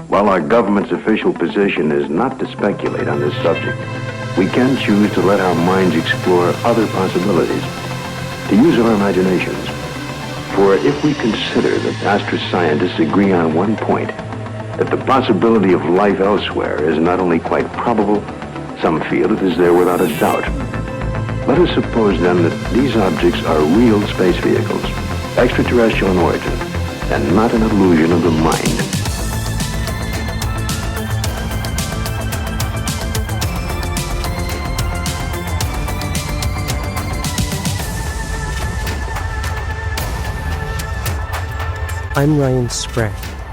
While our government's official position is not to speculate on this subject, we can choose to let our minds explore other possibilities, to use our imaginations. For if we consider that astroscientists agree on one point, that the possibility of life elsewhere is not only quite probable, some feel it is there without a doubt. Let us suppose then that these objects are real space vehicles, extraterrestrial in origin, and not an illusion of the mind. I'm Ryan Sprague,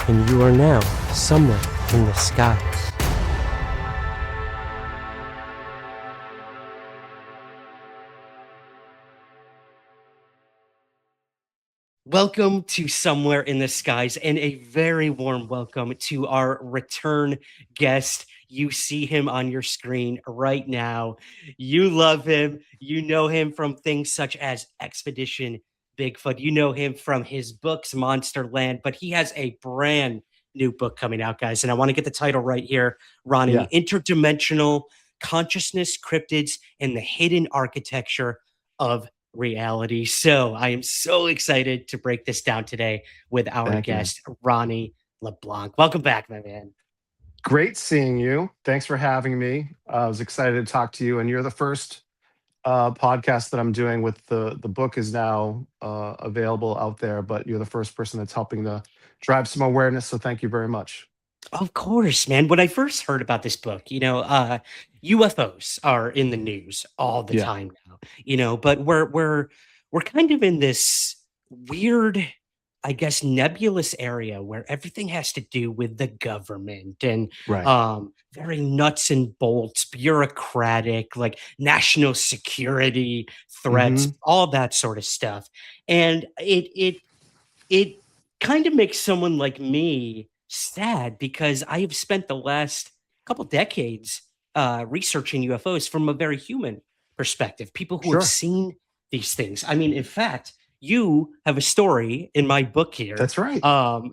and you are now somewhere in the skies. Welcome to Somewhere in the Skies, and a very warm welcome to our return guest. You see him on your screen right now. You love him. You know him from things such as Expedition Bigfoot. You know him from his books, Monsterland, but he has a brand new book coming out, guys. And I want to get the title right here, Ronnie. Yeah. Interdimensional Consciousness, Cryptids, and the Hidden Architecture of Reality. So I am so excited to break this down today with our Thank you, man. guest, Ronny LeBlanc. Welcome back, my man. Great seeing you. Thanks for having me. I was excited to talk to you, and you're the first podcast that I'm doing with the book is now available out there, but you're the first person that's helping to drive some awareness. So thank you very much. Of course, man. When I first heard about this book, UFOs are in the news all the Yeah. time now, but we're kind of in this weird, I guess, nebulous area where everything has to do with the government and Right. very nuts and bolts, bureaucratic, like national security threats, Hmm. all that sort of stuff. And it kind of makes someone like me sad because I have spent the last couple decades researching UFOs from a very human perspective. People who have Sure. seen these things. I mean, in fact, you have a story in my book here. That's right.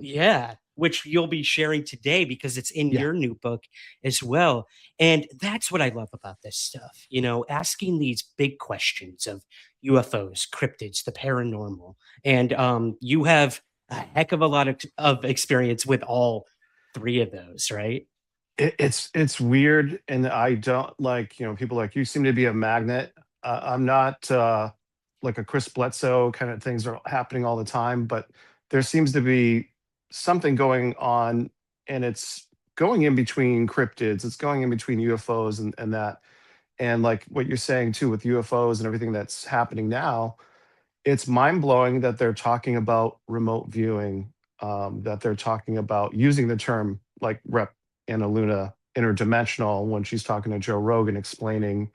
Yeah, which you'll be sharing today because it's in Yeah. your new book as well. And that's what I love about this stuff, asking these big questions of UFOs, cryptids, the paranormal. And you have a heck of a lot of experience with all three of those, right? It's weird, and I don't like people like you seem to be a magnet. I'm not like a Chris Bledsoe kind of things are happening all the time, but there seems to be something going on, and it's going in between cryptids, it's going in between UFOs and that, and like what you're saying too with UFOs and everything that's happening now. It's mind blowing that they're talking about remote viewing, that they're talking about using the term like Rep Anna Luna interdimensional when she's talking to Joe Rogan, explaining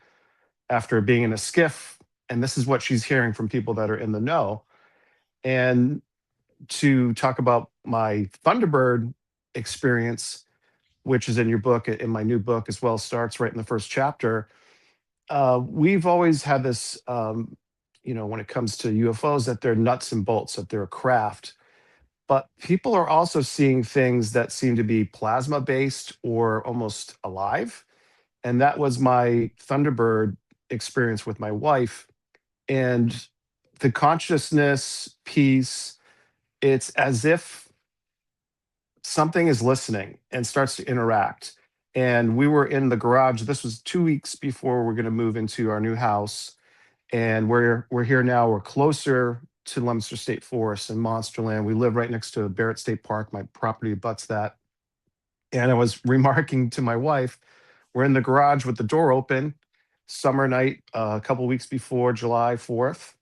after being in a skiff, and this is what she's hearing from people that are in the know. And to talk about my Thunderbird experience, which is in your book, in my new book as well, starts right in the first chapter. We've always had this, when it comes to UFOs, that they're nuts and bolts, that they're a craft. But people are also seeing things that seem to be plasma based or almost alive. And that was my Thunderbird experience with my wife. And the consciousness piece, it's as if something is listening and starts to interact. And we were in the garage. This was 2 weeks before we're going to move into our new house, and we're here now. We're closer to Leominster State Forest and Monsterland. We live right next to Barrett State Park. My property abuts that. And I was remarking to my wife, we're in the garage with the door open, summer night, a couple weeks before July 4th.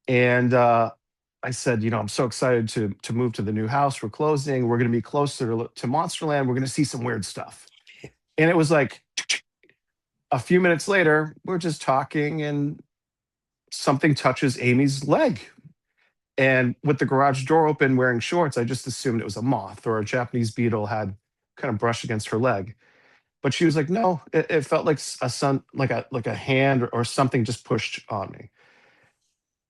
And I said, I'm so excited to move to the new house. We're closing. We're going to be closer to Monsterland. We're going to see some weird stuff. And it was like a few minutes later, we're just talking, and something touches Amy's leg. And with the garage door open, wearing shorts, I just assumed it was a moth or a Japanese beetle had kind of brushed against her leg. But she was like, "No, it felt like a sun, like a hand or something just pushed on me."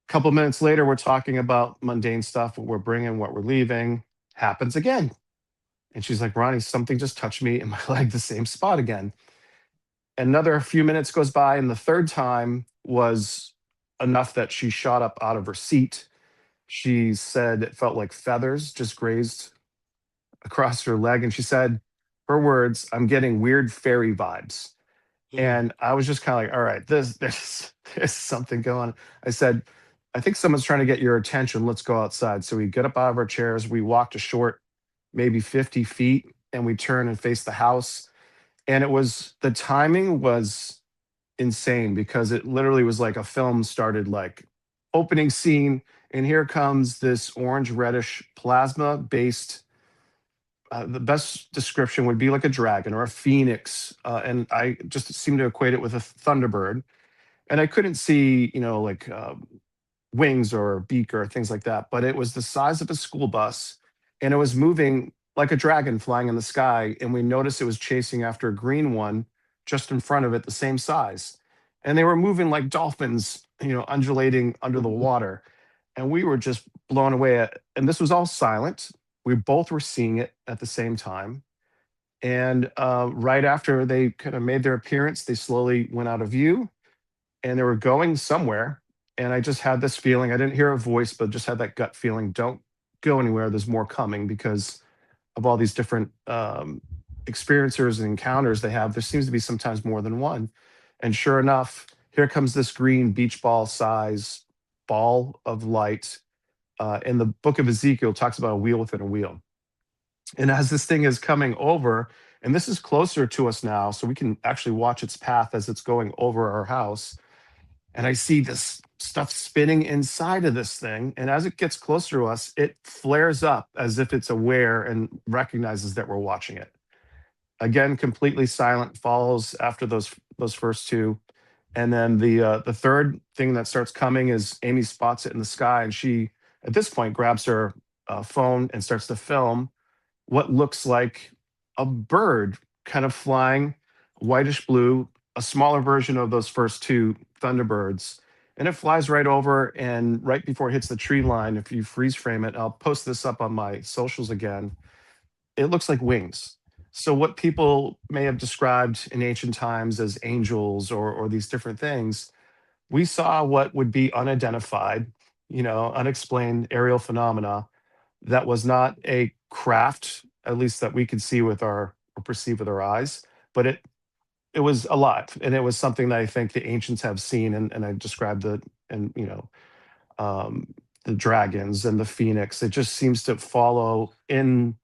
A couple minutes later, we're talking about mundane stuff, what we're bringing, what we're leaving. Happens again. And she's like, Ronnie, something just touched me in my leg, the same spot again. Another few minutes goes by, and the third time was enough that she shot up out of her seat. She said it felt like feathers just grazed across her leg. And she said, her words, I'm getting weird fairy vibes. Mm. And I was just kind of like, all right, there's something going on. I said, I think someone's trying to get your attention. Let's go outside. So we get up out of our chairs. We walked a short, maybe 50 feet, and we turn and face the house. And the timing was insane because it literally was like a film started, like opening scene. And here comes this orange reddish plasma based, the best description would be like a dragon or a phoenix. And I just seem to equate it with a thunderbird. And I couldn't see, like wings or beak or things like that, but it was the size of a school bus, and it was moving like a dragon flying in the sky. And we noticed it was chasing after a green one just in front of it, the same size. And they were moving like dolphins, undulating under the water. And we were just blown away and this was all silent. We both were seeing it at the same time. And right after they kind of made their appearance, they slowly went out of view, and they were going somewhere. And I just had this feeling. I didn't hear a voice, but just had that gut feeling. Don't go anywhere. There's more coming because of all these different experiencers and encounters they have. There seems to be sometimes more than one. And sure enough, here comes this green beach ball size ball of light. In the book of Ezekiel, talks about a wheel within a wheel. And as this thing is coming over, and this is closer to us now, so we can actually watch its path as it's going over our house. And I see this stuff spinning inside of this thing. And as it gets closer to us, it flares up as if it's aware and recognizes that we're watching it. Again, completely silent, follows after those first two. And then the third thing that starts coming is Amy spots it in the sky, and she at this point grabs her phone and starts to film what looks like a bird kind of flying, whitish blue, a smaller version of those first two Thunderbirds. And it flies right over, and right before it hits the tree line, if you freeze frame it, I'll post this up on my socials again. It looks like wings. So what people may have described in ancient times as angels or these different things, we saw what would be unidentified, unexplained aerial phenomena that was not a craft, at least that we could see with our or perceive with our eyes, but it was alive, and it was something that I think the ancients have seen, and I described and um, the dragons and the phoenix. It just seems to follow in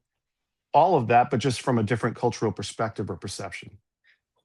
all of that, but just from a different cultural perspective or perception.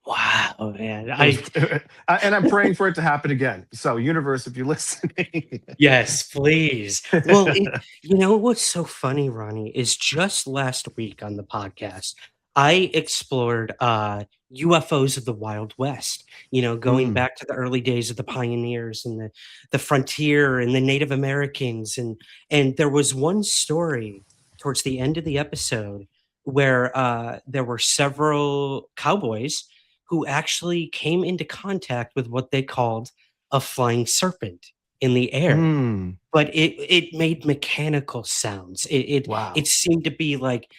Wow, man. It was, and I'm praying for it to happen again. So, universe, if you're listening, Yes, please. Well, what's so funny, Ronnie, is just last week on the podcast, I explored UFOs of the Wild West, going Mm, back to the early days of the pioneers and the frontier and the Native Americans. And there was one story towards the end of the episode where there were several cowboys who actually came into contact with what they called a flying serpent in the air, mm, but it made mechanical sounds. It wow, seemed to be like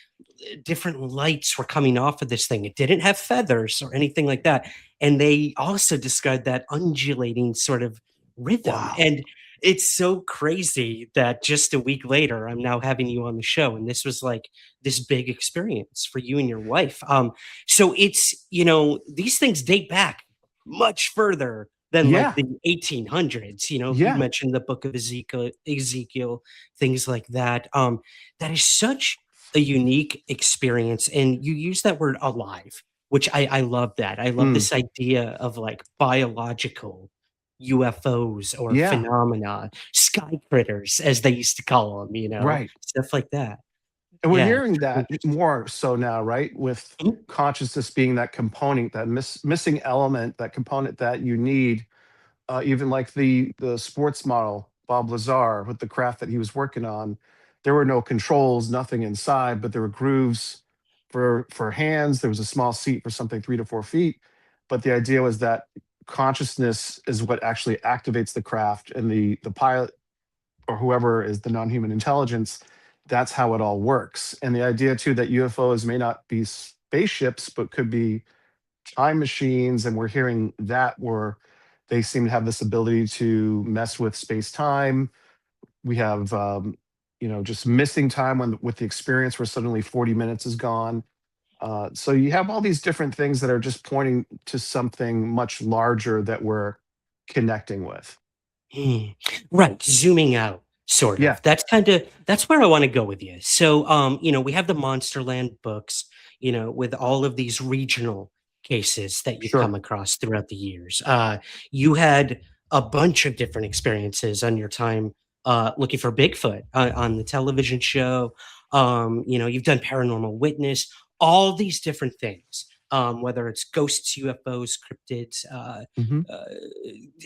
different lights were coming off of this thing. It didn't have feathers or anything like that, and they also described that undulating sort of rhythm, wow, and it's so crazy that just a week later, I'm now having you on the show, and this was like this big experience for you and your wife. So it's, these things date back much further than like yeah, the 1800s. You yeah, mentioned the book of Ezekiel, things like that. That is such a unique experience. And you use that word alive, which I love that. I love mm, this idea of like biological UFOs or yeah, phenomena, sky critters, as they used to call them, right. stuff like that. And we're Yeah. hearing that Interesting. more so now, right? With Mhm. consciousness being that component, that missing element, that component that you need. Even like the sports model, Bob Lazar, with the craft that he was working on, there were no controls, nothing inside, but there were grooves for hands. There was a small seat for something 3 to 4 feet. But the idea was that consciousness is what actually activates the craft, and the pilot or whoever is the non-human intelligence that's how it all works. And the idea too that UFOs may not be spaceships, but could be time machines, and we're hearing that where they seem to have this ability to mess with space time. We have just missing time when with the experience where suddenly 40 minutes is gone. So you have all these different things that are just pointing to something much larger that we're connecting with. Mm. Right, zooming out, sort Yeah, of. That's where I wanna go with you. So, we have the Monsterland books, with all of these regional cases that you've come sure. across throughout the years. You had a bunch of different experiences on your time, looking for Bigfoot, on the television show. You've done Paranormal Witness, all these different things, whether it's ghosts, UFOs, cryptids, Hmm. uh,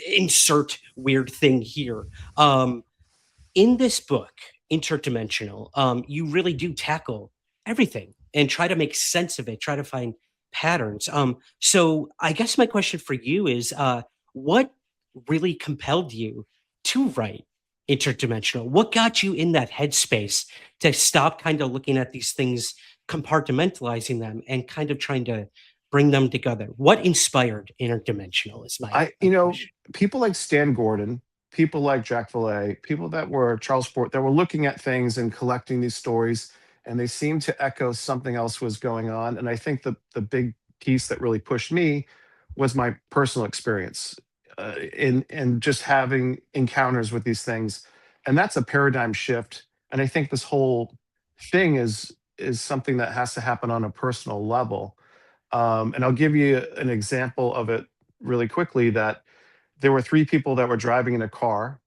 insert weird thing here. Um, in this book, Interdimensional, you really do tackle everything and try to make sense of it, try to find patterns. So I guess my question for you is, what really compelled you to write Interdimensional? What got you in that headspace to stop kind of looking at these things, compartmentalizing them, and kind of trying to bring them together? What inspired Interdimensional is my, I, my question. people like Stan Gordon, people like Jack Valet, people that were Charles Fort, that were looking at things and collecting these stories, and they seemed to echo something else was going on. And I think the big piece that really pushed me was my personal experience in just having encounters with these things, and that's a paradigm shift. And I think this whole thing is something that has to happen on a personal level. And I'll give you an example of it really quickly. That there were three people that were driving in a car.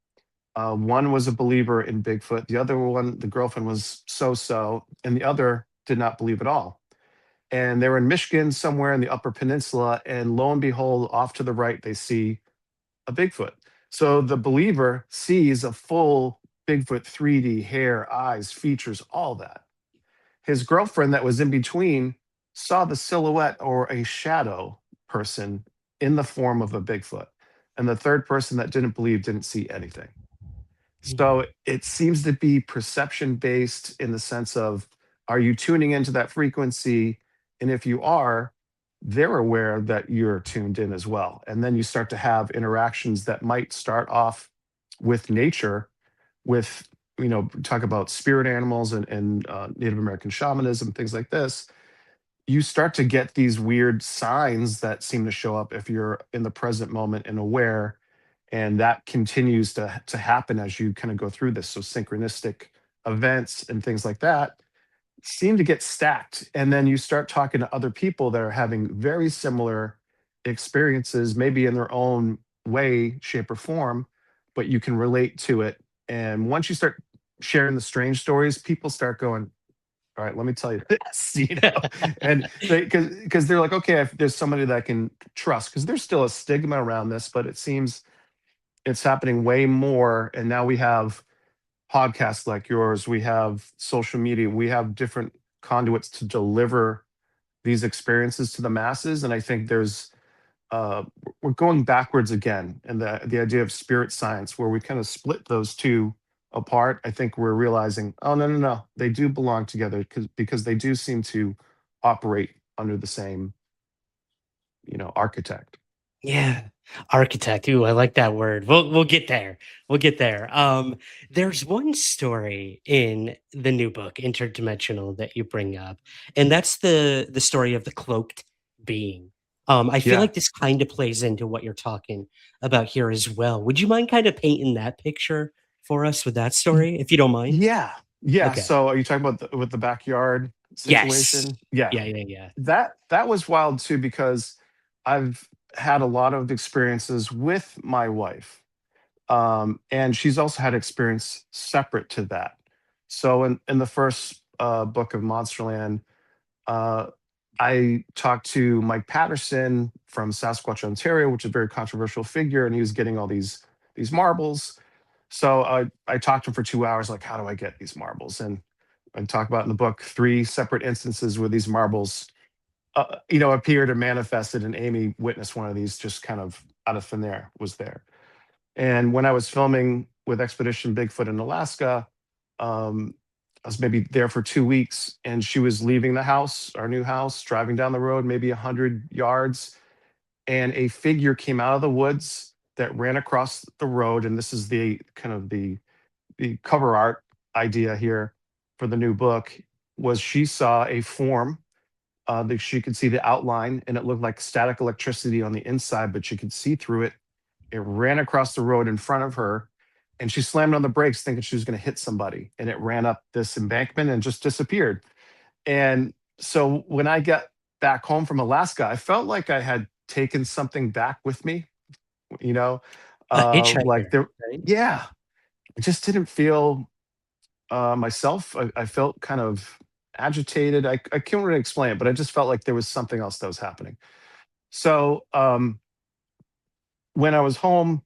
One was a believer in Bigfoot. The other one, the girlfriend, was so, and the other did not believe at all. And they were in Michigan, somewhere in the Upper Peninsula, and lo and behold, off to the right, they see a Bigfoot. So the believer sees a full Bigfoot, 3D, hair, eyes, features, all that. His girlfriend, that was in between, saw the silhouette or a shadow person in the form of a Bigfoot. And the third person that didn't believe didn't see anything. So it seems to be perception based in the sense of, are you tuning into that frequency? And if you are, they're aware that you're tuned in as well. And then you start to have interactions that might start off with nature, with, talk about spirit animals and Native American shamanism, things like this. You start to get these weird signs that seem to show up if you're in the present moment and aware, and that continues to happen as you kind of go through this. So synchronistic events and things like that seem to get stacked, and then you start talking to other people that are having very similar experiences, maybe in their own way, shape, or form, but you can relate to it. And once you start sharing the strange stories, people start going, all right, let me tell you this, and they, because they're like, okay, if there's somebody that I can trust, because there's still a stigma around this, but it seems it's happening way more. And now we have podcasts like yours, we have social media, we have different conduits to deliver these experiences to the masses. And I think uh, we're going backwards again. And the idea of spirit science, where we kind of split those two apart, I think we're realizing, oh, no, no, no, they do belong together, because they do seem to operate under the same, architect. Yeah. Architect. Ooh, I like that word. We'll get there. We'll get there. There's one story in the new book, Interdimensional, that you bring up, and that's the story of the cloaked being. I feel Yeah. like this kind of plays into what you're talking about here as well. Would you mind kind of painting that picture for us with that Y- story, if you don't mind? Yeah. Yeah. Okay. So are you talking about with the backyard Yes. situation? Yeah. Yeah, yeah, yeah. That was wild too, because I've had a lot of experiences with my wife, and she's also had experience separate to that. So in the first book of Monsterland, uh, I talked to Mike Patterson from Sasquatch, Ontario, which is a very controversial figure, and he was getting all these marbles. So I talked to him for 2 hours, like, how do I get these marbles? And I talk about in the book three separate instances where these marbles, appeared or manifested, and Amy witnessed one of these just kind of out of thin air was there. And when I was filming with Expedition Bigfoot in Alaska, um, I was maybe there for 2 weeks, and she was leaving the house, our new house, driving down the road, maybe 100 yards, and a figure came out of the woods that ran across the road. And this is the kind of the cover art idea here for the new book, was she saw a form that she could see the outline, and it looked like static electricity on the inside, but she could see through it. It ran across the road in front of her, and she slammed on the brakes thinking she was going to hit somebody, and it ran up this embankment and just disappeared. And so when I got back home from Alaska, I felt like I had taken something back with me, you know, A like hitchhiker, there, right? yeah, I just didn't feel myself. I felt kind of agitated. I can't really explain it, but I just felt like there was something else that was happening. So when I was home,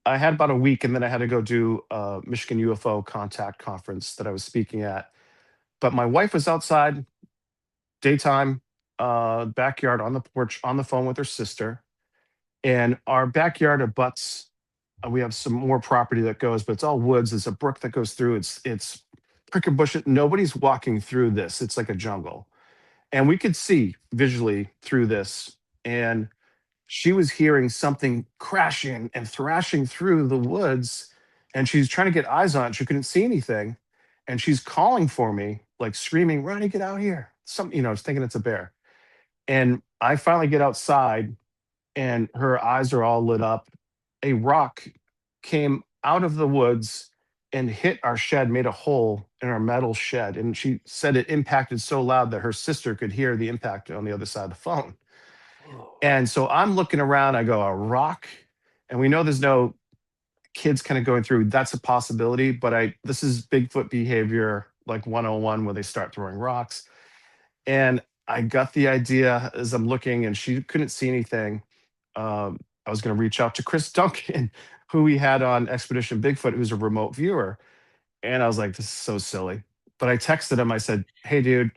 I had about a week, and then I had to go do a Michigan UFO contact conference that I was speaking at. But my wife was outside, daytime, backyard on the porch, on the phone with her sister. And our backyard abuts. We have some more property that goes, but it's all woods. There's a brook that goes through. It's prickly bush. Nobody's walking through this. It's like a jungle, and we could see visually through this. And she was hearing something crashing and thrashing through the woods, and she's trying to get eyes on it. She couldn't see anything, and she's calling for me, like screaming, "Ronnie, get out here!" Some, thinking it's a bear. And I finally get outside, and her eyes are all lit up. A rock came out of the woods and hit our shed, made a hole in our metal shed. And she said it impacted so loud that her sister could hear the impact on the other side of the phone. Whoa. And so I'm looking around, I go, a rock? And we know there's no kids kind of going through. That's a possibility, but this is Bigfoot behavior like 101, where they start throwing rocks. And I got the idea as I'm looking, and she couldn't see anything. I was going to reach out to Chris Duncan, who we had on Expedition Bigfoot, who's a remote viewer. And I was like, this is so silly. But I texted him. I said, hey, dude,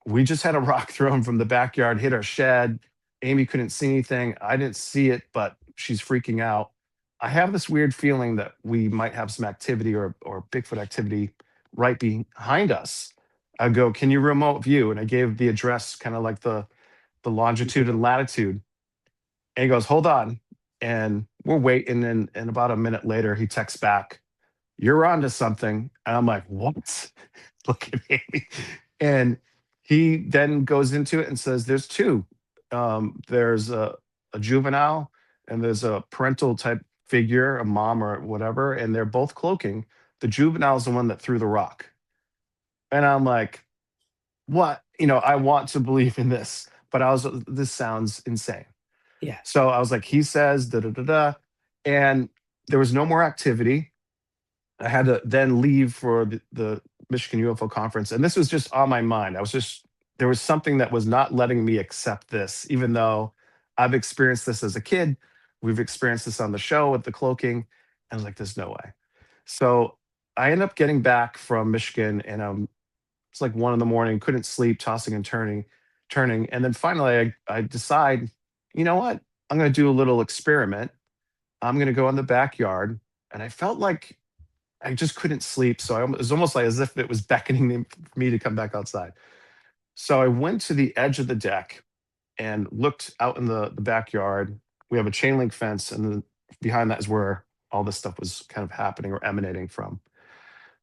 we just had a rock thrown from the backyard, hit our shed. Amy couldn't see anything. I didn't see it, but she's freaking out. I have this weird feeling that we might have some activity, or Bigfoot activity right behind us. I go, can you remote view? And I gave the address, kind of like the longitude and latitude. And he goes, hold on. And we're waiting. And about a minute later, he texts back, you're onto something. And I'm like, what? Look at me. And he then goes into it and says, there's two. There's a juvenile, and there's a parental type figure, a mom or whatever, and they're both cloaking. The juvenile is the one that threw the rock. And I'm like, what? I want to believe in this, but this sounds insane. Yeah. So I was like, he says, da da da da. And there was no more activity. I had to then leave for the Michigan UFO conference. And this was just on my mind. There was something that was not letting me accept this, even though I've experienced this as a kid. We've experienced this on the show with the cloaking. I was like, there's no way. So I ended up getting back from Michigan, and it's like 1 in the morning, couldn't sleep, tossing and turning. And then finally I decide, you know what? I'm going to do a little experiment. I'm going to go in the backyard. And I felt like I just couldn't sleep. So it was almost like as if it was beckoning for me to come back outside. So I went to the edge of the deck and looked out in the backyard. We have a chain link fence, and then behind that is where all this stuff was kind of happening or emanating from.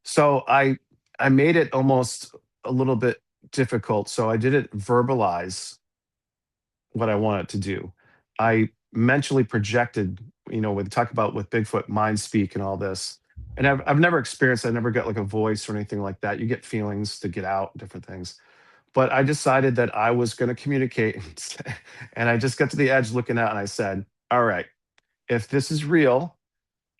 So I made it almost a little bit difficult. So I didn't verbalize what I wanted to do. I mentally projected, we talk about with Bigfoot, mind speak and all this. And I've never experienced, I never got like a voice or anything like that. You get feelings to get out, different things. But I decided that I was going to communicate. And I just got to the edge looking out, and I said, all right, if this is real,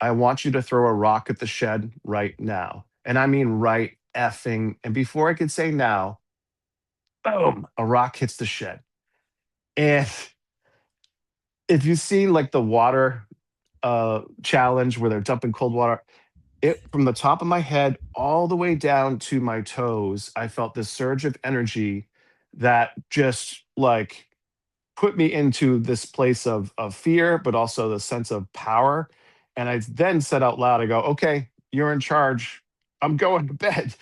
I want you to throw a rock at the shed right now. And I mean right effing. And before I could say now, boom, a rock hits the shed. And if you see like the water challenge where they're dumping cold water, it from the top of my head all the way down to my toes, I felt this surge of energy that just like put me into this place of fear, but also the sense of power. And I then said out loud, I go, okay, you're in charge. I'm going to bed.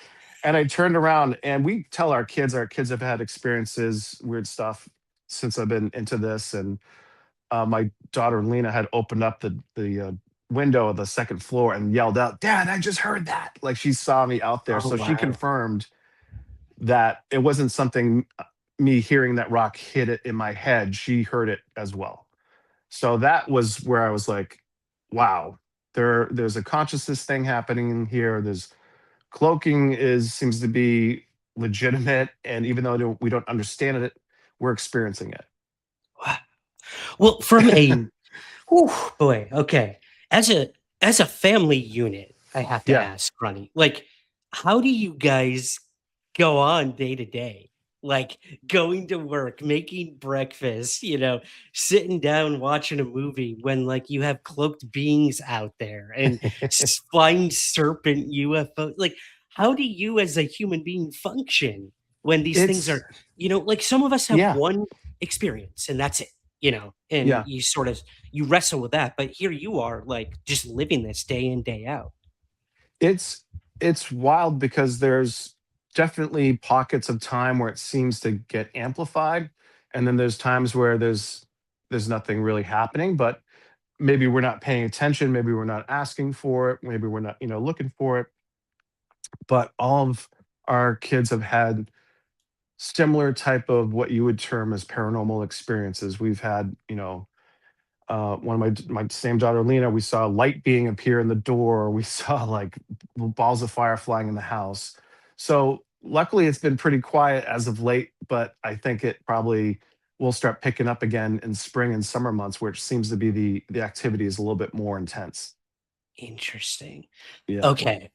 And I turned around, and we tell our kids have had experiences, weird stuff since I've been into this. And my daughter Lena had opened up the window of the second floor and yelled out, "Dad, I just heard that!" Like she saw me out there, Oh so she wow. confirmed that it wasn't something me hearing that rock hit it in my head. She heard it as well. So that was where I was like, "Wow, there's a consciousness thing happening in here. There's cloaking is seems to be legitimate, and even though we don't understand it, we're experiencing Wow. Well, from a whew, boy, okay. As a as a family unit, I have to Yeah. ask, Ronnie, like, how do you guys go on day to day? Like going to work, making breakfast, sitting down watching a movie when like you have cloaked beings out there and flying serpent UFO. Like, how do you as a human being function when these things It's are, like some of us have yeah, one experience and that's it, and yeah. you wrestle with that, but here you are like just living this day in, day out. It's it's wild because there's definitely pockets of time where it seems to get amplified, and then there's times where there's nothing really happening, but maybe we're not paying attention, maybe we're not asking for it, maybe we're not, looking for it. But all of our kids have had similar type of what you would term as paranormal experiences. We've had, one of my same daughter Lena, we saw a light being appear in the door. We saw like balls of fire flying in the house. So luckily, it's been pretty quiet as of late. But I think it probably will start picking up again in spring and summer months, which seems to be the activity is a little bit more intense. Interesting. Yeah. Okay.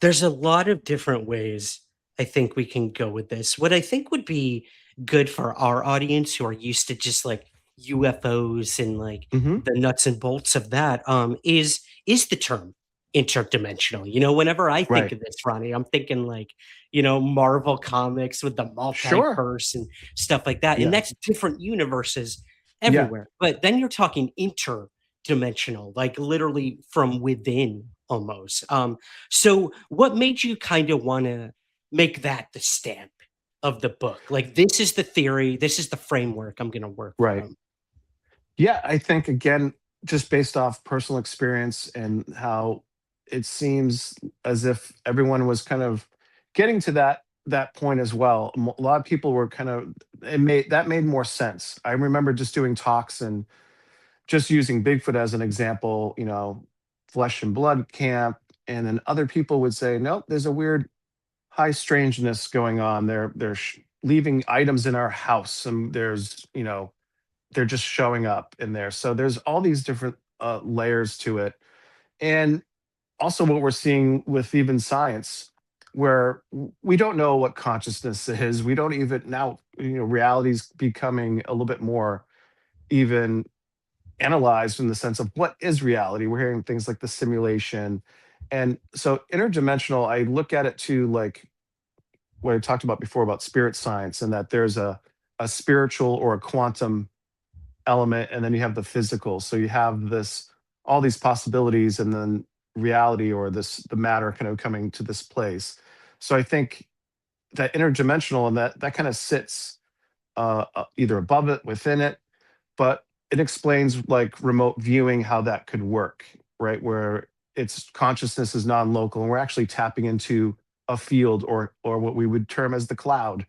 There's a lot of different ways I think we can go with this. What I think would be good for our audience who are used to just like UFOs and like Hmm. the nuts and bolts of that, is the term interdimensional. Whenever I think Right. of this, Ronnie, I'm thinking like, Marvel comics with the Sure. multiverse and stuff like that. And Yeah. that's different universes Yeah. everywhere. But then you're talking interdimensional, like literally from within almost. So what made you kind of want to make that the stamp of the book? Like this is the theory, this is the framework I'm going to work Right. from. Yeah, I think again, just based off personal experience and how it seems as if everyone was kind of getting to that point as well. A lot of people were kind of it made more sense. I remember just doing talks and just using Bigfoot as an example, flesh and blood camp, and then other people would say, "Nope, there's a weird high strangeness going on. They're leaving items in our house, and they're just showing up in there." So there's all these different layers to it. And also what we're seeing with even science, where we don't know what consciousness is. We don't even now, reality's becoming a little bit more even analyzed in the sense of what is reality. We're hearing things like the simulation. And so interdimensional, I look at it to like what I talked about before about spirit science, and that there's a spiritual or a quantum element, and then you have the physical. So you have this all these possibilities, and then reality or the matter kind of coming to this place. So I think that interdimensional, and that kind of sits either above it, within it, but it explains like remote viewing how that could work, right? Where its consciousness is non-local, and we're actually tapping into a field or what we would term as the cloud.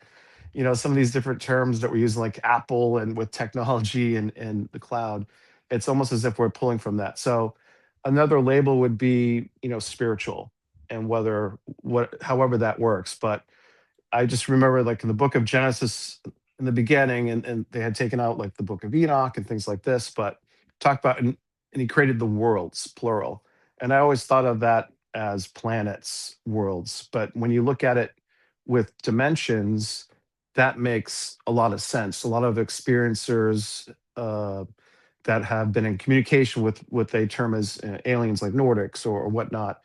Some of these different terms that we're using, like Apple and with technology and the cloud, it's almost as if we're pulling from that. So another label would be, spiritual, and however that works. But I just remember like in the book of Genesis in the beginning, and they had taken out like the book of Enoch and things like this, but talked about, and he created the worlds, plural. And I always thought of that as planets, worlds. But when you look at it with dimensions, that makes a lot of sense. A lot of experiencers that have been in communication with what they term as aliens like Nordics or whatnot,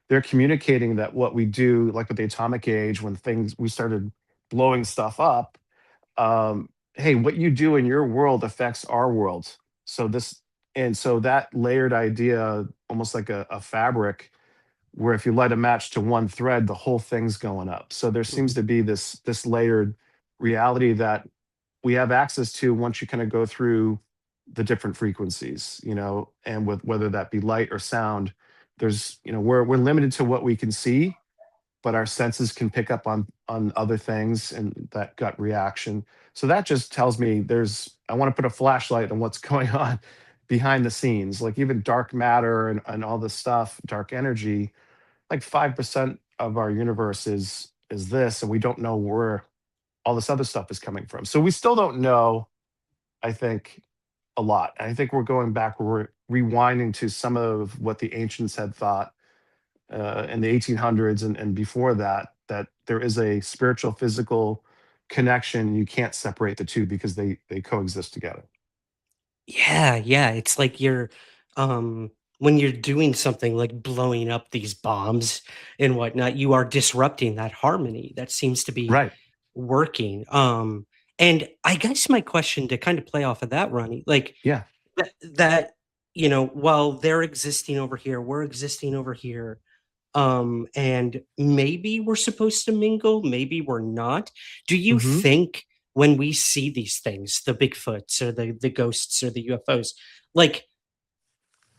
they're communicating that what we do, like with the atomic age, when things we started blowing stuff up, hey, what you do in your world affects our world. So that layered idea, almost like a fabric, where if you light a match to one thread, the whole thing's going up. So there seems Mhm. to be this layered reality that we have access to once you kind of go through the different frequencies, and with whether that be light or sound, there's, we're limited to what we can see, but our senses can pick up on other things and that gut reaction. So that just tells me I want to put a flashlight on what's going on behind the scenes, like even dark matter and all this stuff, dark energy, like 5% of our universe is this, and we don't know where all this other stuff is coming from. So we still don't know, I think, a lot. And I think we're going back, we're rewinding to some of what the ancients had thought in the 1800s and before that, that there is a spiritual, physical connection. You can't separate the two because they coexist together. Yeah, yeah, it's like you're, when you're doing something like blowing up these bombs and whatnot, you are disrupting that harmony that seems to be Right. working. And I guess my question to kind of play off of that, Ronnie, like Yeah. that, while they're existing over here, we're existing over here, and maybe we're supposed to mingle, maybe we're not. Do you Hmm. think when we see these things, the Bigfoots or the ghosts or the UFOs, like,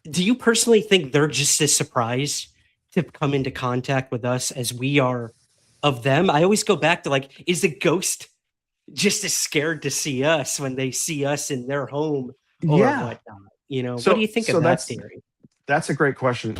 do you personally think they're just as surprised to come into contact with us as we are of them? I always go back to, like, is the ghost just as scared to see us when they see us in their home or Yeah. whatnot? What do So you think of so that that's theory? that's a great question.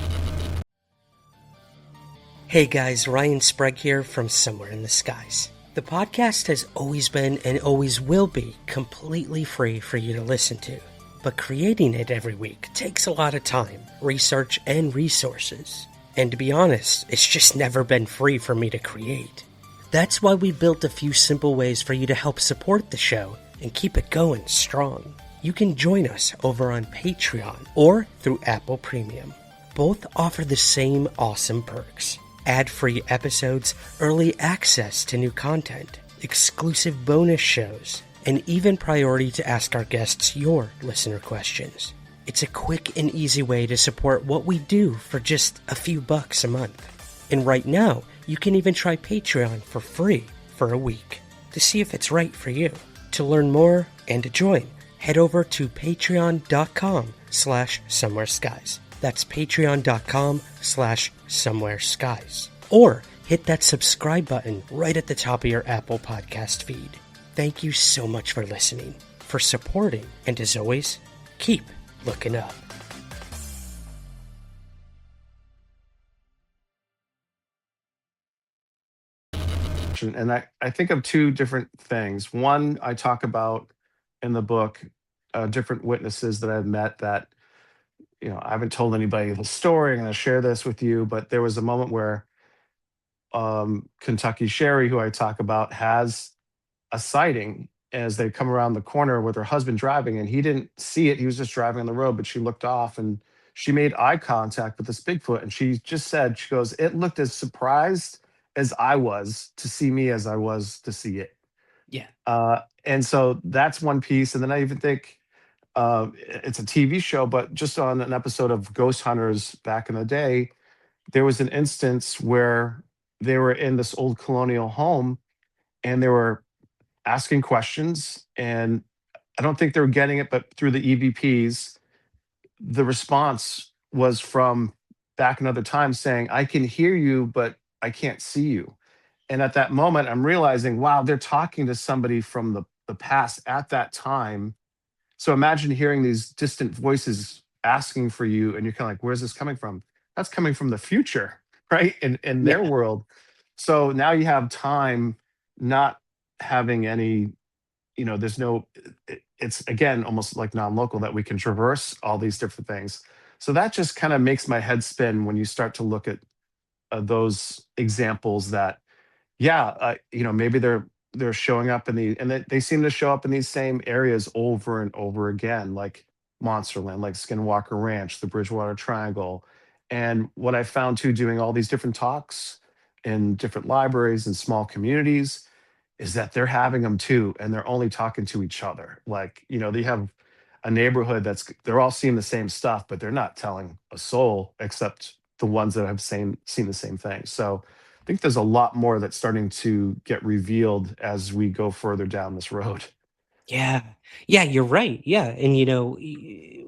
Hey guys, Ryan Sprague here from Somewhere in the Skies. The podcast has always been and always will be completely free for you to listen to. But creating it every week takes a lot of time, research, and resources. And to be honest, it's just never been free for me to create. That's why we built a few simple ways for you to help support the show and keep it going strong. You can join us over on Patreon or through Apple Premium. Both offer the same awesome perks: ad-free episodes, early access to new content, exclusive bonus shows, and even priority to ask our guests your listener questions. It's a quick and easy way to support what we do for just a few bucks a month. And right now, you can even try Patreon for free for a week to see if it's right for you. To learn more and to join, head over to patreon.com/somewhereskies. That's patreon.com/somewhereskies. Or hit that subscribe button right at the top of your Apple Podcast feed. Thank you so much for listening, for supporting, and as always, keep looking up. And I think of two different things. One, I talk about in the book, different witnesses that I've met that, I haven't told anybody the story. I'm going to share this with you, but there was a moment where Kentucky Sherry, who I talk about, has a sighting as they come around the corner with her husband driving, and he didn't see it. He was just driving on the road, but she looked off and she made eye contact with this Bigfoot. And she just said, she goes, it looked as surprised as I was to see me as I was to see it. Yeah. And so that's one piece. And then I even think it's a TV show, but just on an episode of Ghost Hunters back in the day, there was an instance where they were in this old colonial home and they were asking questions. And I don't think they were getting it, but through the EVPs, the response was from back another time saying, I can hear you, but I can't see you. And at that moment, I'm realizing, wow, they're talking to somebody from the past at that time. So imagine hearing these distant voices asking for you, and you're kind of like, where's this coming from? That's coming from the future, right? In their Yeah. world. So now you have time not having any, there's no, it's again almost like non-local that we can traverse all these different things. So that just kind of makes my head spin when you start to look at those examples that, yeah, maybe they're showing up in the and they seem to show up in these same areas over and over again, like Monsterland, like Skinwalker Ranch, the Bridgewater Triangle. And what I found too, doing all these different talks in different libraries and small communities, is that they're having them too, and they're only talking to each other. Like, they have a neighborhood they're all seeing the same stuff, but they're not telling a soul except the ones that have seen the same thing. So I think there's a lot more that's starting to get revealed as we go further down this road. Yeah. Yeah, you're right. Yeah. And,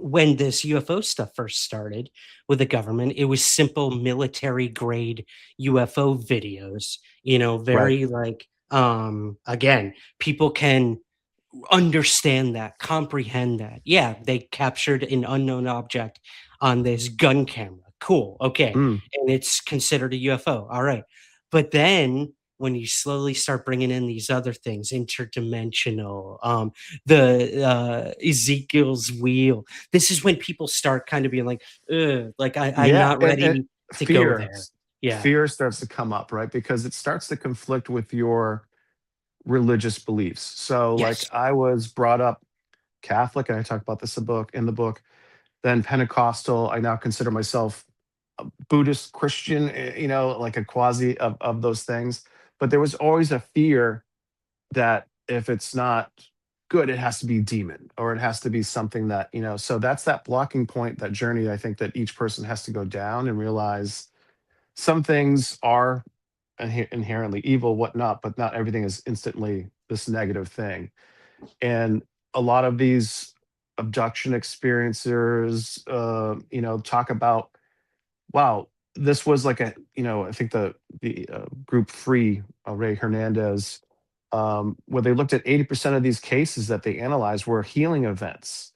when this UFO stuff first started with the government, it was simple military grade UFO videos, Right. very like, again, people can understand that, comprehend that. Yeah, they captured an unknown object on this gun camera. Cool. Okay. Mm. And it's considered a UFO. All right. But then when you slowly start bringing in these other things, interdimensional, the Ezekiel's wheel, this is when people start kind of being like, ugh, like I'm Yeah, not and ready to go fear there. Yeah. fear starts to come up, right? Because it starts to conflict with your religious beliefs. So, like, Yes. I was brought up Catholic, and I talk about this in the book, then Pentecostal. I now consider myself a Buddhist Christian, like a quasi of those things. But there was always a fear that if it's not good, it has to be demon or it has to be something that, so that's that blocking point, that journey I think that each person has to go down and realize some things are inherently evil, whatnot, but not everything is instantly this negative thing. And a lot of these abduction experiencers, talk about, wow, this was like I think the group Free, Ray Hernandez, where they looked at 80% of these cases that they analyzed were healing events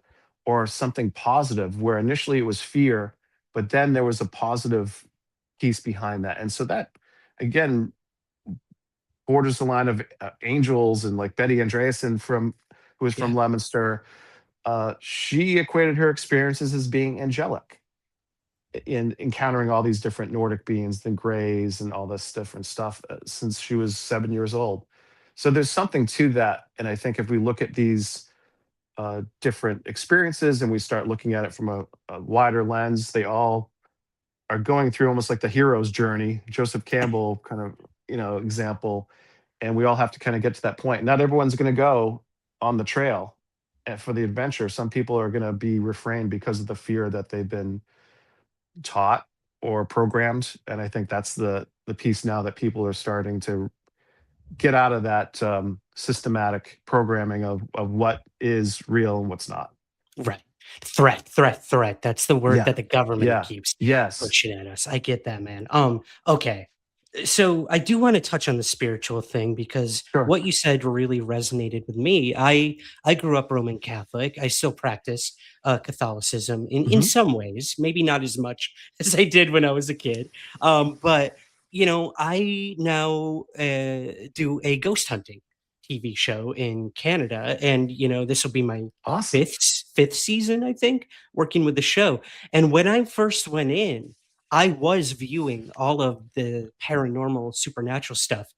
or something positive, where initially it was fear, but then there was a positive piece behind that. And so that, again, borders the line of angels, and like Betty Andreasen who is from Yeah. Leominster. She equated her experiences as being angelic in encountering all these different Nordic beings, the Greys, and all this different stuff since she was 7 years old. So there's something to that, and I think if we look at these different experiences and we start looking at it from a wider lens, they all are going through almost like the hero's journey, Joseph Campbell kind of example, and we all have to kind of get to that point. Not everyone's going to go on the trail for the adventure. Some people are going to be refrained because of the fear that they've been taught or programmed, and I think that's the piece now that people are starting to get out of that systematic programming of what is real and what's not. Right. Threat, threat, threat. That's the word Yeah. that the government Yeah. keeps Yes. pushing at us. I get that, man. Okay. So I do want to touch on the spiritual thing because Sure. what you said really resonated with me. I grew up Roman Catholic. I still practice Catholicism in Hmm. some ways, maybe not as much as I did when I was a kid. But I now do a ghost hunting TV show in Canada, and this will be my Awesome. fifth season, I think, working with the show. And when I first went in, I was viewing all of the paranormal, supernatural stuff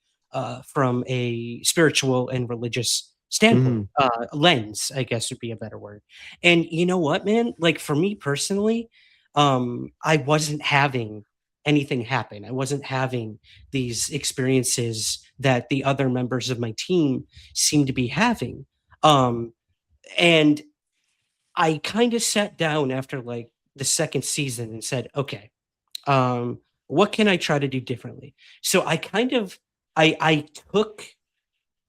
from a spiritual and religious standpoint, Hmm. lens, I guess would be a better word. And you know what, man? Like for me personally, I wasn't having anything happen. I wasn't having these experiences that the other members of my team seemed to be having. Um, and I kind of sat down after like the second season and said, okay, what can I try to do differently? So I kind of I took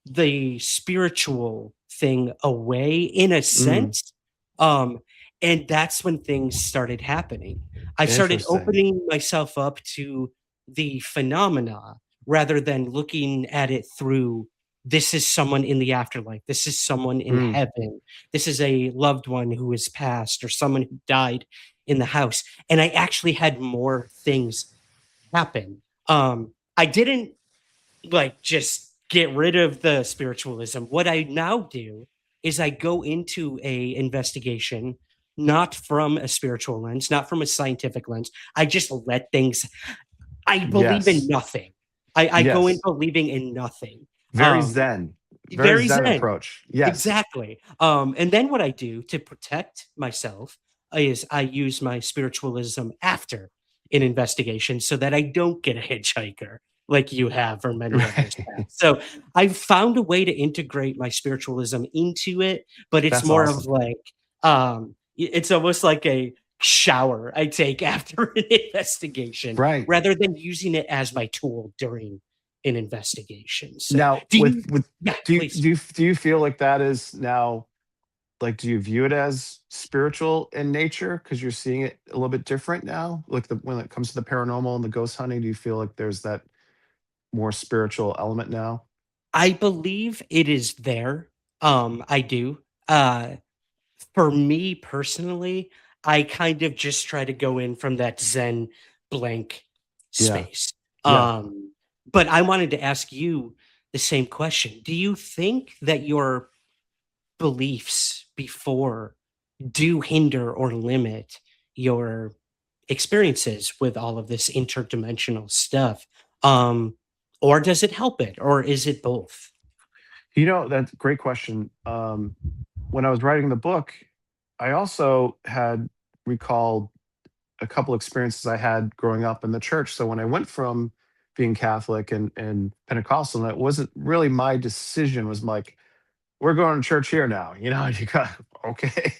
the spiritual thing away in a Mm. sense. Um, and that's when things started happening. I started Interesting. opening myself up to the phenomena rather than looking at it through this is someone in the afterlife, this is someone in Mm. heaven, this is a loved one who has passed or someone who died in the house. And I actually had more things happen. I didn't like just get rid of the spiritualism. What I now do is I go into a investigation not from a spiritual lens, not from a scientific lens. I just let things I believe in Yes. nothing. I go in Yes. believing in nothing. Very Um, zen. Very very zen zen. approach. Yes. Exactly. And then what I do to protect myself is I use my spiritualism after an investigation so that I don't get a hitchhiker like you have or many others have. Right. So I've found a way to integrate my spiritualism into it, but it's That's more of awesome. like it's almost like a shower I take after an investigation Right. rather than using it as my tool during an investigation. So, Now, do you yeah, please. do you feel like that is now, like, do you view it as spiritual in nature because you're seeing it a little bit different now? Like when it comes to the paranormal and the ghost hunting, do you feel like there's that more spiritual element now? I believe it is there. I do. For me personally, I kind of just try to go in from that Zen blank Yeah. space. Yeah. Um, but I wanted to ask you the same question. Do you think that your beliefs before do hinder or limit your experiences with all of this interdimensional stuff? Um, or does it help it, or is it both? That's a great question. When I was writing the book, I also had recalled a couple experiences I had growing up in the church. So when I went from being Catholic and Pentecostal, and it wasn't really my decision, it was like, we're going to church here now, you got, okay.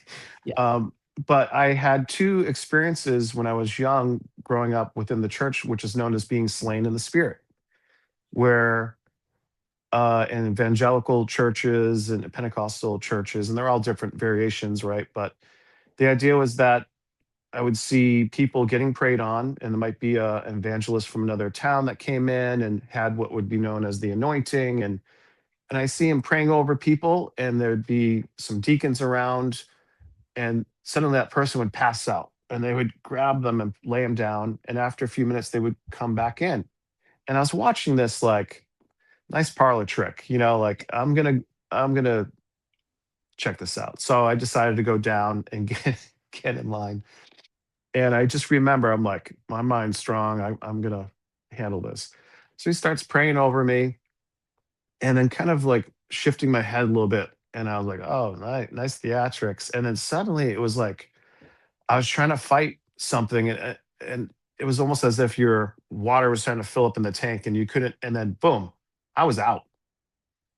Yeah. Um, but I had two experiences when I was young growing up within the church, which is known as being slain in the spirit, where in evangelical churches and Pentecostal churches, and they're all different variations, right? But the idea was that I would see people getting prayed on, and there might be an evangelist from another town that came in and had what would be known as the anointing, and I see him praying over people, and there'd be some deacons around, and suddenly that person would pass out, and they would grab them and lay them down, and after a few minutes they would come back in, and I was watching this like nice parlor trick, like I'm gonna check this out. So I decided to go down and get in line. And I just remember, I'm like, my mind's strong. I'm gonna handle this. So he starts praying over me, and then kind of like shifting my head a little bit. And I was like, oh, nice theatrics. And then suddenly it was like I was trying to fight something, and it was almost as if your water was trying to fill up in the tank, and you couldn't. And then boom, I was out.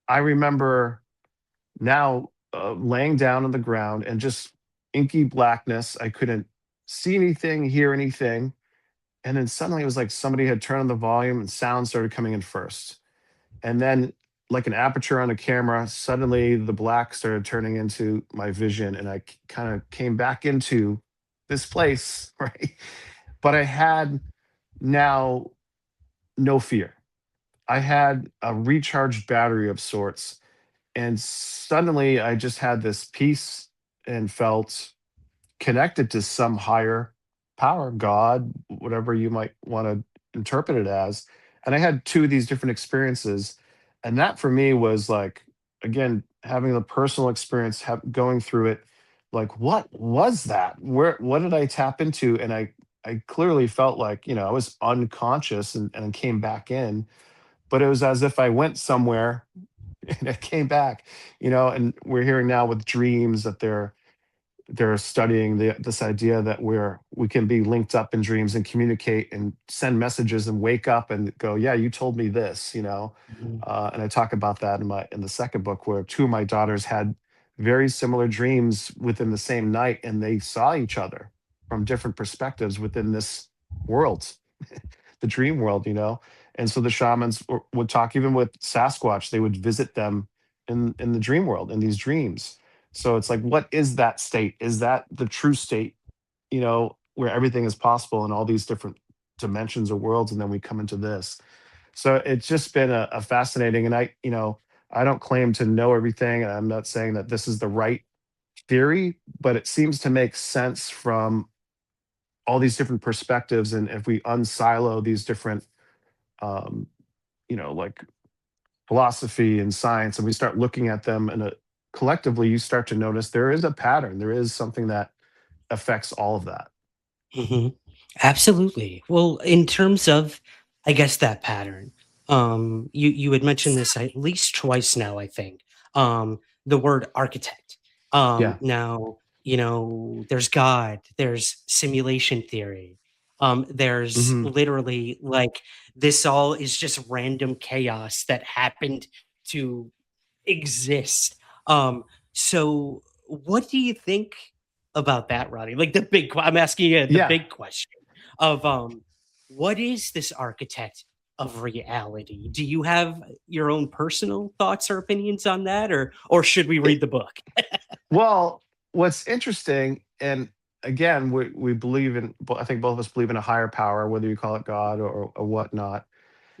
I remember now laying down on the ground and just inky blackness. I couldn't see anything, hear anything. And then suddenly it was like somebody had turned on the volume and sound started coming in first. And then, like an aperture on a camera, suddenly the black started turning into my vision. And I kind of came back into this place, right? But I had now no fear. I had a recharged battery of sorts. And suddenly I just had this peace and felt connected to some higher power, God, whatever you might want to interpret it as. And I had two of these different experiences. And that for me was like, again, having the personal experience, going through it, like, what was that? What did I tap into? And I clearly felt like, I was unconscious and came back in, but it was as if I went somewhere and I came back, and we're hearing now with dreams that they're studying this idea that we can be linked up in dreams and communicate and send messages and wake up and go, yeah, you told me this, Mhm. and I talk about that in the second book, where two of my daughters had very similar dreams within the same night, and they saw each other from different perspectives within this world, the dream world, and so the shamans would talk even with Sasquatch. They would visit them in the dream world in these dreams. So it's like, what is that state? Is that the true state, where everything is possible in all these different dimensions or worlds? And then we come into this. So it's just been a fascinating, and I don't claim to know everything. And I'm not saying that this is the right theory, but it seems to make sense from all these different perspectives. And if we unsilo these different, um, like philosophy and science, and we start looking at them collectively, you start to notice there is a pattern. There is something that affects all of that. Mhm. Absolutely. Well, in terms of, I guess, that pattern, you had mentioned this at least twice now, I think. The word architect. Yeah. Now, there's God, there's simulation theory. There's Hmm. literally like this all is just random chaos that happened to exist. So what do you think? about that, Ronnie? Like the big, I'm asking you the Yeah. big question of what is this architect of reality? Do you have your own personal thoughts or opinions on that, or should we read It, the book? well, what's interesting, and again, we believe in, I think both of us believe in a higher power, whether you call it God or whatnot.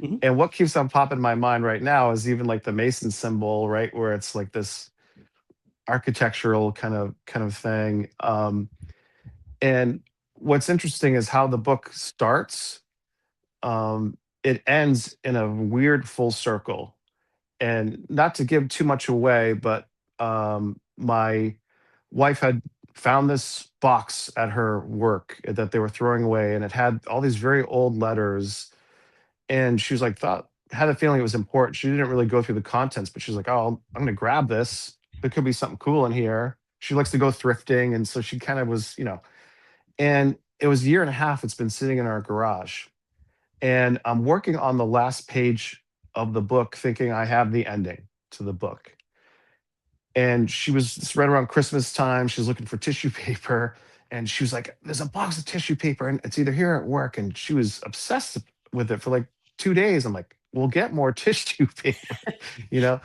Mhm. And what keeps on popping in my mind right now is even like the Mason symbol, right, where it's like this architectural kind of thing. And what's interesting is how the book starts. It ends in a weird full circle, and not to give too much away, but my wife had found this box at her work that they were throwing away, and it had all these very old letters. And she was like, thought had a feeling it was important. She didn't really go through the contents, but she was like, oh, I'm gonna grab this. There could be something cool in here. She likes to go thrifting, and so she kind of was, and it was a year and a half. It's been sitting in our garage, and I'm working on the last page of the book, thinking I have the ending to the book. And she was, it's right around Christmas time. She was looking for tissue paper, and she was like, "There's a box of tissue paper, and it's either here or at work." And she was obsessed with it for like 2 days. I'm like, "We'll get more tissue paper," you know.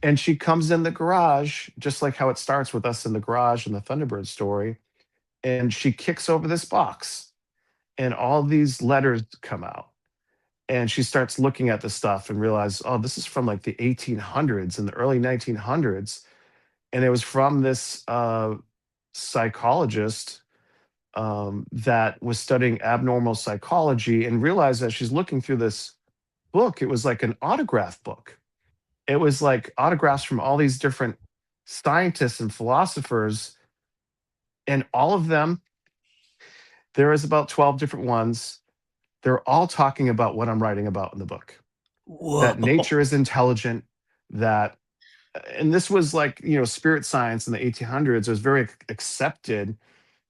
And she comes in the garage, just like how it starts with us in the garage in the Thunderbird story, and she kicks over this box, and all these letters come out. And she starts looking at the stuff and realizes, oh, this is from like the 1800s and the early 1900s, and it was from this psychologist that was studying abnormal psychology, and realized as she's looking through this book, it was like an autograph book. It was like autographs from all these different scientists and philosophers, and all of them, there is about 12 different ones. They're all talking about what I'm writing about in the book, Whoa. that nature is intelligent, that, and this was like, spirit science in the 1800s. It was very accepted,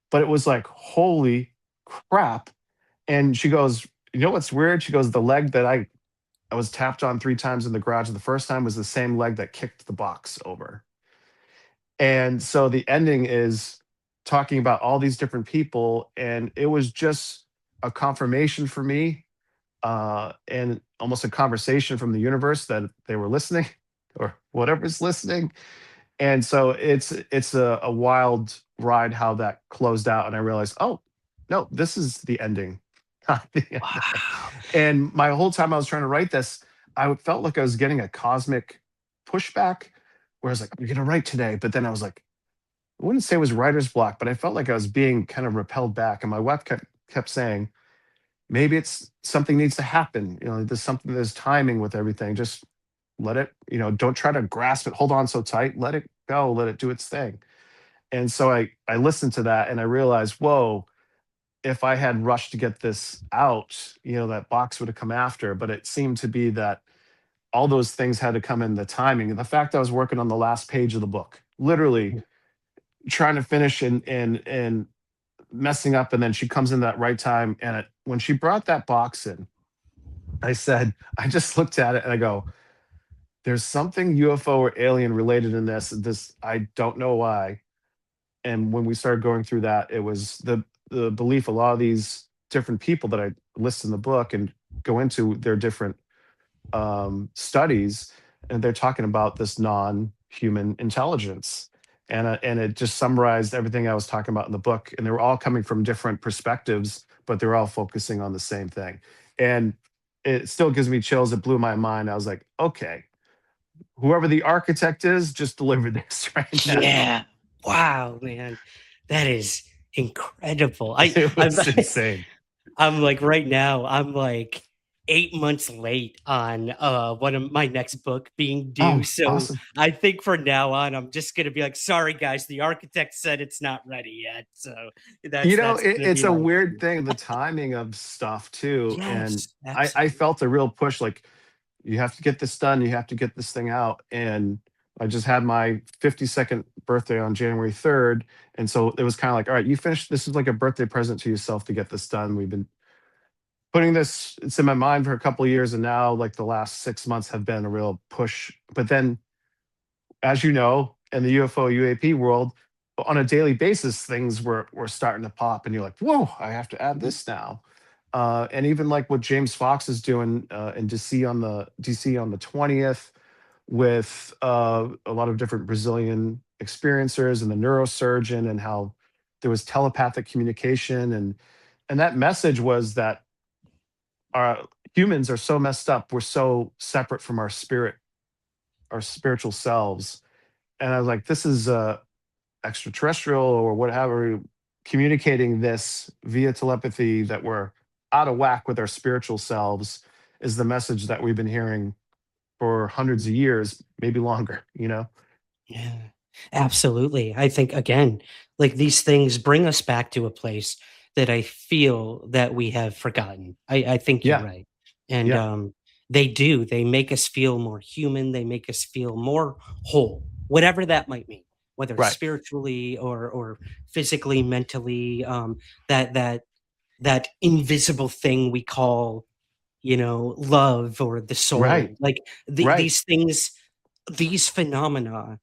but it was like, holy crap. And she goes, you know what's weird? She goes, the leg that I was tapped on 3 times in the garage the first time was the same leg that kicked the box over. And so the ending is talking about all these different people, and it was just a confirmation for me, and almost a conversation from the universe that they were listening, or whatever's listening. And so it's a wild ride how that closed out, and I realized, oh no, this is the ending. Not the end. Wow. And my whole time I was trying to write this, I felt like I was getting a cosmic pushback, where I was like, I'm gonna write today, but then I was like, I wouldn't say it was writer's block, but I felt like I was being kind of repelled back. And my wife kept saying, maybe it's something needs to happen. There's something, there's timing with everything. Just let it, don't try to grasp it, hold on so tight, let it go, let it do its thing. And so I listened to that, and I realized, whoa, if I had rushed to get this out, that box would have come after. But it seemed to be that all those things had to come in the timing. And the fact I was working on the last page of the book, literally trying to finish and messing up, and then she comes in that right time. And when she brought that box in, I just looked at it and I go, there's something UFO or alien related in this. I don't know why. And when we started going through that, it was the belief, a lot of these different people that I list in the book and go into their different studies, and they're talking about this non-human intelligence. And it just summarized everything I was talking about in the book, and they were all coming from different perspectives, but they're all focusing on the same thing. And it still gives me chills. It blew my mind. I was like, okay, whoever the architect is, just deliver this right now. Yeah. Wow, man. That is incredible. It was insane. I'm like right now, I'm like 8 months late on one of my next book being due. Oh, So awesome. I think from now on, I'm just gonna be like, sorry guys, the architect said it's not ready yet. So that's gonna It's be a my weird thing, the timing of stuff too. And yes, I absolutely. felt a real push, like, you have to get this done, you have to get this thing out. And I just had my 52nd birthday on January 3rd. And so it was kind of like, all right, you finished. This is like a birthday present to yourself to get this done. We've been putting this, it's in my mind for a couple of years. And now, like, the last 6 months have been a real push. But then, as you know, in the UFO UAP world, on a daily basis, things were starting to pop, and you're like, "Whoa, I have to add this now." And even like what James Fox is doing in DC on the 20th, with a lot of different Brazilian experiencers and the neurosurgeon, and how there was telepathic communication, and that message was that our humans are so messed up. We're so separate from our spirit, our spiritual selves. And I was like, this is extraterrestrial or whatever communicating this via telepathy, that we're out of whack with our spiritual selves, is the message that we've been hearing for hundreds of years, maybe longer, you know? Yeah, absolutely. I think again, like these things bring us back to a place that I feel that we have forgotten. I think you're Yeah. right. And Yeah. they do. They make us feel more human. They make us feel more whole, whatever that might mean, whether it's Right. spiritually or physically, mentally. That that invisible thing we call, love or the Right. soul. Like Right. these things, these phenomena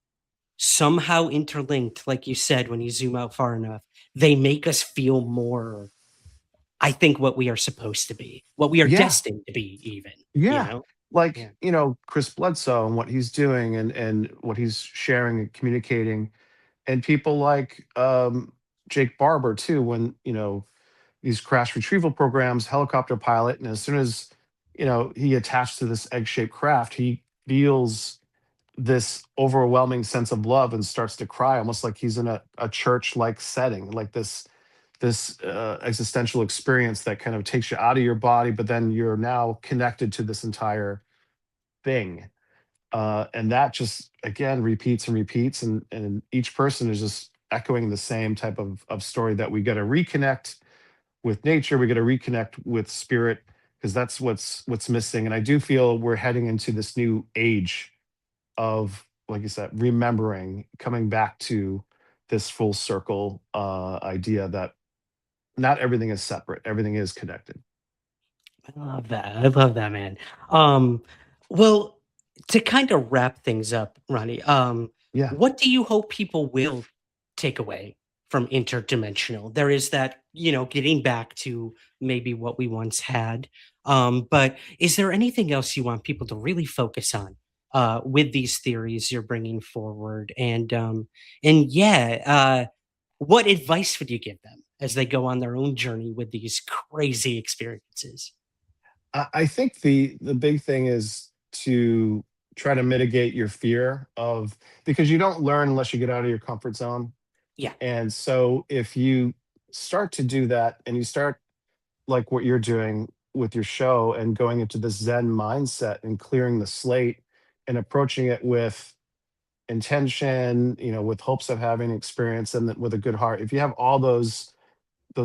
somehow interlinked, like you said, when you zoom out far enough, they make us feel more, I think, what we are supposed to be, what we are Yeah. destined to be even, you Yeah. know? Like, Yeah. Chris Bledsoe and what he's doing, and what he's sharing and communicating, and people like Jake Barber too, when, these crash retrieval programs, helicopter pilot, and as soon as, he attached to this egg-shaped craft, he feels this overwhelming sense of love and starts to cry, almost like he's in a church-like setting, like this existential experience that kind of takes you out of your body, but then you're now connected to this entire thing. And that just again repeats and repeats, and each person is just echoing the same type of story, that we got to reconnect with nature, we got to reconnect with spirit, because that's what's missing. And I do feel we're heading into this new age of, like you said, remembering, coming back to this full circle idea that not everything is separate, everything is connected. I love that. I love that, man. Um, well, to kind of wrap things up, Ronnie, Yeah. what do you hope people will take away from interdimensional? There is that, getting back to maybe what we once had. But is there anything else you want people to really focus on with these theories you're bringing forward? And yeah, what advice would you give them as they go on their own journey with these crazy experiences? I think the big thing is to try to mitigate your fear of, because you don't learn unless you get out of your comfort zone. Yeah. And so if you start to do that, and you start like what you're doing with your show, and going into this Zen mindset and clearing the slate and approaching it with intention, with hopes of having experience, and with a good heart. If you have all those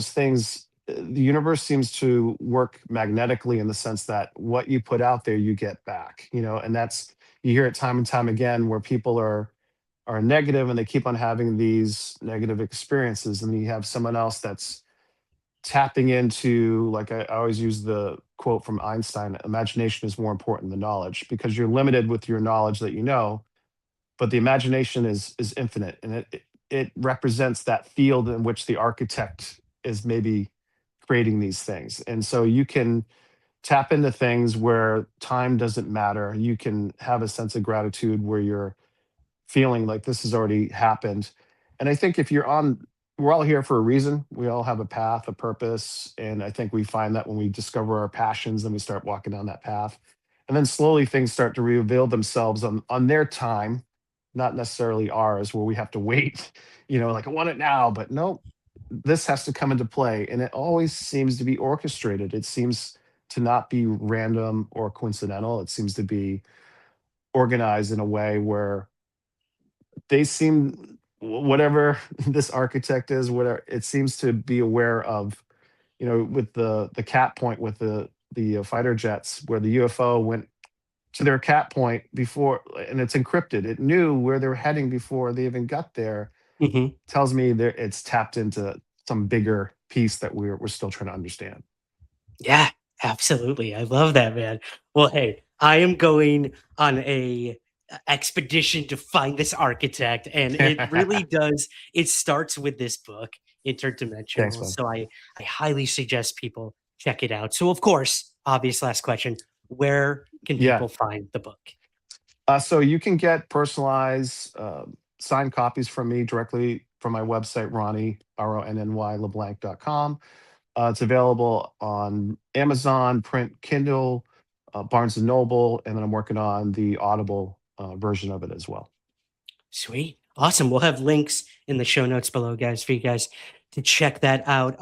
things, the universe seems to work magnetically, in the sense that what you put out there, you get back. And that's, you hear it time and time again, where people are negative, and they keep on having these negative experiences, and you have someone else that's tapping into, like, I always use the quote from Einstein: imagination is more important than knowledge, because you're limited with your knowledge that you know, but the imagination is infinite, and it represents that field in which the architect is maybe creating these things. And so you can tap into things where time doesn't matter. You can have a sense of gratitude, where you're feeling like this has already happened. And I think if you're on, we're all here for a reason. We all have a path, a purpose. And I think we find that when we discover our passions, then we start walking down that path. And then slowly things start to reveal themselves on their time, not necessarily ours, where we have to wait, like, I want it now, but no, this has to come into play. And it always seems to be orchestrated. It seems to not be random or coincidental. It seems to be organized in a way where they seem, whatever this architect is, whatever, it seems to be aware of, with the cat point, with the fighter jets, where the UFO went to their cat point before, and it's encrypted. It knew where they were heading before they even got there. Mhm. Tells me that it's tapped into some bigger piece that we're still trying to understand. Yeah, absolutely. I love that, man. Well, hey, I am going on a expedition to find this architect, and it really does. It starts with this book, Thanks, Interdimensional. man. So I highly suggest people check it out. So, of course, obvious last question: where can Yeah. people find the book? So you can get personalized signed copies from me directly from my website, Ronny, RONNY, LeBlanc.com. It's available on Amazon, print, Kindle, Barnes & Noble, and then I'm working on the Audible version of it as well. Sweet. Awesome. We'll have links in the show notes below, guys, for you guys to check that out.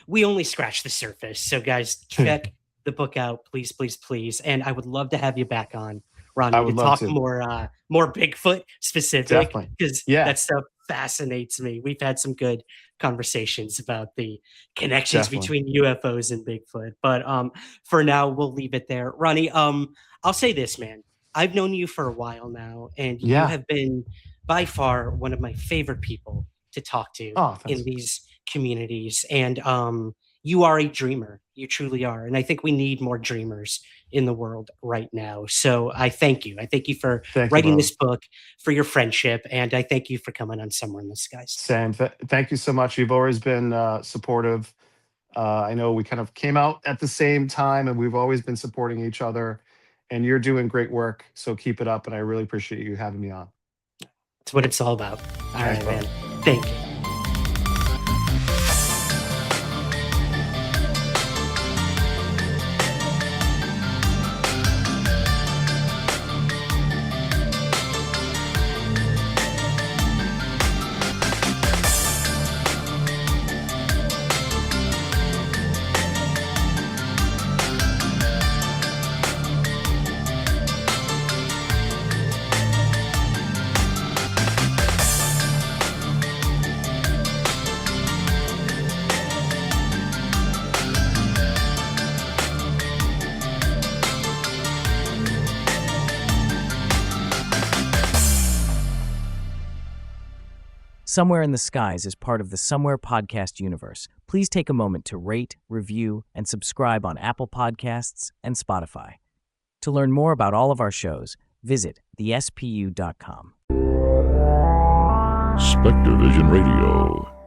We only scratched the surface. So, guys, check the book out, please, please, please. And I would love to have you back on, I Ronny, to would love talk to. more Bigfoot specific, Definitely. because Yeah. that stuff fascinates me. We've had some good conversations about the connections Definitely. between UFOs and Bigfoot. But for now, we'll leave it there. Ronny, I'll say this, man. I've known you for a while now, and you Yeah. have been by far one of my favorite people to talk to Oh, in thanks. these communities. And you are a dreamer. You truly are. And I think we need more dreamers in the world right now. So I thank you. I thank you for Thank you, writing brother. this book, for your friendship, and I thank you for coming on Somewhere in the Skies. Sam, thank you so much. You've always been supportive. I know we kind of came out at the same time and we've always been supporting each other. And you're doing great work. So keep it up. And I really appreciate you having me on. That's what it's all about. All Thanks, right, brother. man. Thank you. Somewhere in the Skies is part of the Somewhere podcast universe. Please take a moment to rate, review, and subscribe on Apple Podcasts and Spotify. To learn more about all of our shows, visit thespu.com. Spectre Vision Radio.